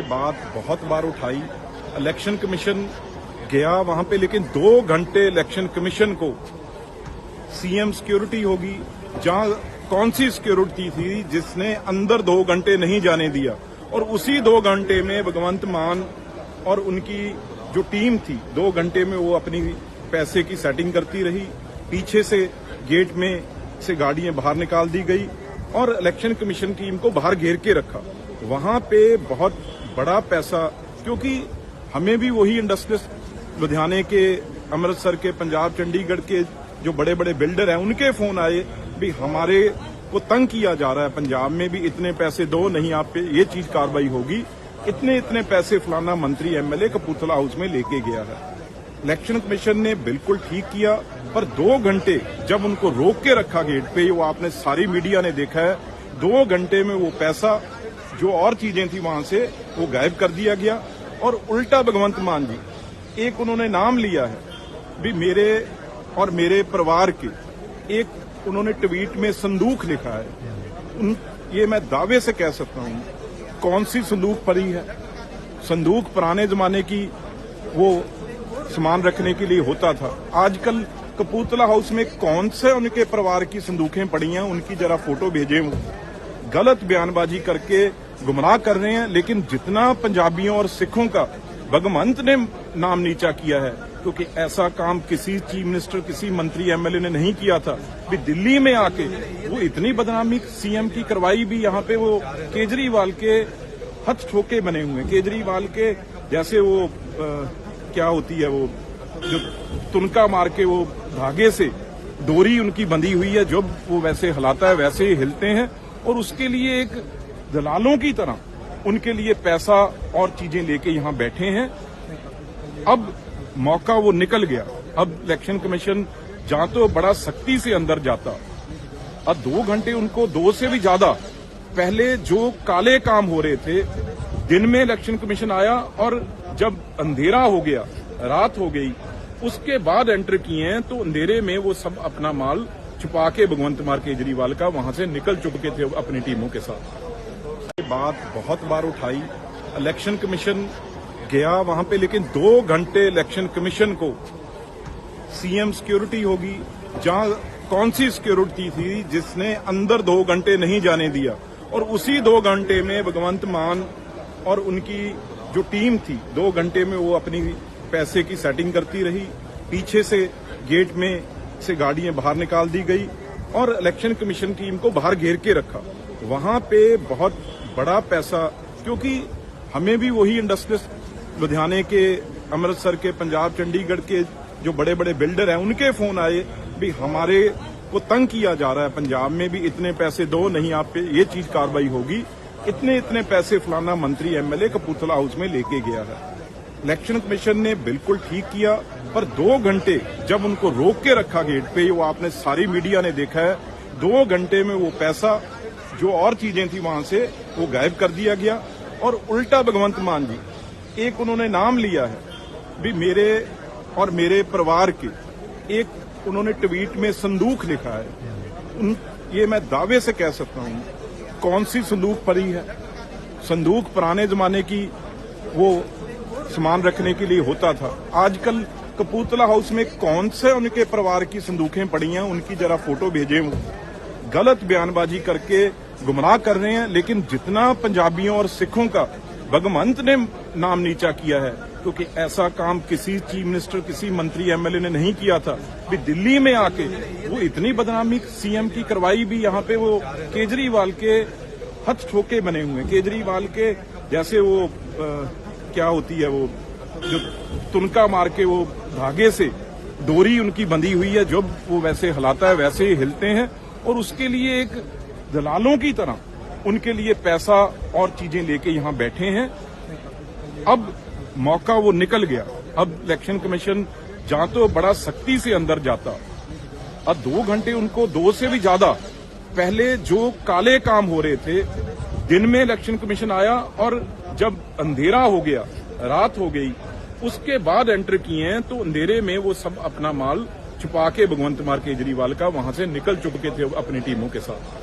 बात बहुत बार उठाई। इलेक्शन कमीशन गया वहां पे, लेकिन 2 घंटे इलेक्शन कमीशन को सीएम सिक्योरिटी होगी, जहां कौन सी सिक्योरिटी थी जिसने अंदर 2 घंटे नहीं जाने दिया। और उसी 2 घंटे में भगवंत मान और उनकी जो टीम थी 2 घंटे में वो अपनी पैसे की सेटिंग करती रही। पीछे से गेट में से गाड़ियां बाहर निकाल दी गई और इलेक्शन कमीशन टीम को बाहर घेर के रखा। वहां पे बहुत बड़ा पैसा, क्योंकि हमें भी वही इंडस्ट्रियल लुधियाने के, अमृतसर के, पंजाब चंडीगढ़ के जो बड़े बड़े बिल्डर हैं उनके फोन आए भी हमारे को तंग किया जा रहा है, पंजाब में भी इतने पैसे दो, नहीं आप पे ये चीज कार्रवाई होगी, इतने पैसे फलाना मंत्री एमएलए कपूरथला हाउस में लेके गया है। इलेक्शन कमीशन ने बिल्कुल ठीक किया, पर 2 घंटे जब उनको रोक के रखा गेट पे, वो आपने सारी मीडिया ने देखा है, 2 घंटे में वो पैसा जो और चीजें थी वहां से वो गायब कर दिया गया। और उल्टा भगवंत मान जी एक उन्होंने नाम लिया है भी मेरे और मेरे परिवार के, एक उन्होंने ट्वीट में संदूक लिखा है। ये मैं दावे से कह सकता हूं, कौन सी संदूक पड़ी है? संदूक पुराने जमाने की वो सामान रखने के लिए होता था। आजकल कपूरथला हाउस में कौन से उनके परिवार की संदूकें पड़ी हैं, उनकी जरा फोटो भेजें। वो गलत बयानबाजी करके गुमराह कर रहे हैं। लेकिन जितना पंजाबियों और सिखों का भगवंत ने नाम नीचा किया है, क्योंकि ऐसा काम किसी चीफ मिनिस्टर, किसी मंत्री एमएलए ने नहीं किया था। भी दिल्ली में आके वो इतनी बदनामी सीएम की करवाई भी, यहाँ पे वो केजरीवाल के हथ ठोके बने हुए, केजरीवाल के जैसे वो क्या होती है वो जो तुनका मार के वो धागे से डोरी उनकी बंधी हुई है, जब वो वैसे हिलाता है वैसे ही हिलते हैं। और उसके लिए एक दलालों की तरह उनके लिए पैसा और चीजें लेके यहां बैठे हैं। अब मौका वो निकल गया। अब इलेक्शन कमीशन जहां तो बड़ा सख्ती से अंदर जाता, अब 2 घंटे उनको 2 से भी ज्यादा पहले जो काले काम हो रहे थे, दिन में इलेक्शन कमीशन आया और जब अंधेरा हो गया, रात हो गई, उसके बाद एंटर किए हैं। तो अंधेरे में वो सब अपना माल छुपा के भगवंत मान केजरीवाल का वहां से निकल चुके थे अपनी टीमों के साथ। बात बहुत बार उठाई। इलेक्शन कमीशन गया वहां पे, लेकिन 2 घंटे इलेक्शन कमीशन को सीएम सिक्योरिटी होगी, जहां कौन सी सिक्योरिटी थी जिसने अंदर 2 घंटे नहीं जाने दिया। और उसी 2 घंटे में भगवंत मान और उनकी जो टीम थी 2 घंटे में वो अपनी पैसे की सेटिंग करती रही। पीछे से गेट में से गाड़ियां बाहर निकाल दी गई और इलेक्शन कमीशन टीम को बाहर घेर के रखा। वहां पे बहुत बड़ा पैसा, क्योंकि हमें भी वही इंडस्ट्रियल लुधियाने के, अमृतसर के, पंजाब चंडीगढ़ के जो बड़े बड़े बिल्डर हैं उनके फोन आए भी हमारे को तंग किया जा रहा है, पंजाब में भी इतने पैसे दो, नहीं आप पे ये चीज कार्रवाई होगी, इतने पैसे फलाना मंत्री एमएलए कपूरथला हाउस में लेके गया है। इलेक्शन कमीशन ने बिल्कुल ठीक किया, पर 2 घंटे जब उनको रोक के रखा गेट पे, वो आपने सारी मीडिया ने देखा है, 2 घंटे में वो पैसा जो और चीजें थी वहां से वो गायब कर दिया गया। और उल्टा भगवंत मान जी एक उन्होंने नाम लिया है भी मेरे और मेरे परिवार के, एक उन्होंने ट्वीट में संदूक लिखा है। ये मैं दावे से कह सकता हूं, कौन सी संदूक पड़ी है? संदूक पुराने जमाने की वो सामान रखने के लिए होता था। आजकल कपूरथला हाउस में कौन से उनके परिवार की संदूकें पड़ी हैं, उनकी जरा फोटो भेजें। वो गलत बयानबाजी करके गुमराह कर रहे हैं। लेकिन जितना पंजाबियों और सिखों का भगवंत ने नाम नीचा किया है, क्योंकि ऐसा काम किसी चीफ मिनिस्टर, किसी मंत्री एमएलए ने नहीं किया था। भी दिल्ली में आके वो इतनी बदनामी सीएम की करवाई भी, यहाँ पे वो केजरीवाल के हथ ठोके बने हुए, केजरीवाल के जैसे वो क्या होती है वो जो तुनका मार के वो धागे से डोरी उनकी बंधी हुई है, जब वो वैसे हिलाता है वैसे ही हिलते हैं। और उसके लिए एक दलालों की तरह उनके लिए पैसा और चीजें लेके यहां बैठे हैं। अब मौका वो निकल गया। अब इलेक्शन कमीशन जहां तो बड़ा सख्ती से अंदर जाता, अब 2 घंटे उनको 2 से भी ज्यादा पहले जो काले काम हो रहे थे, दिन में इलेक्शन कमीशन आया और जब अंधेरा हो गया, रात हो गई, उसके बाद एंटर किए हैं। तो अंधेरे में वो सब अपना माल छुपा के भगवंत मान केजरीवाल का वहां से निकल चुके थे अपनी टीमों के साथ।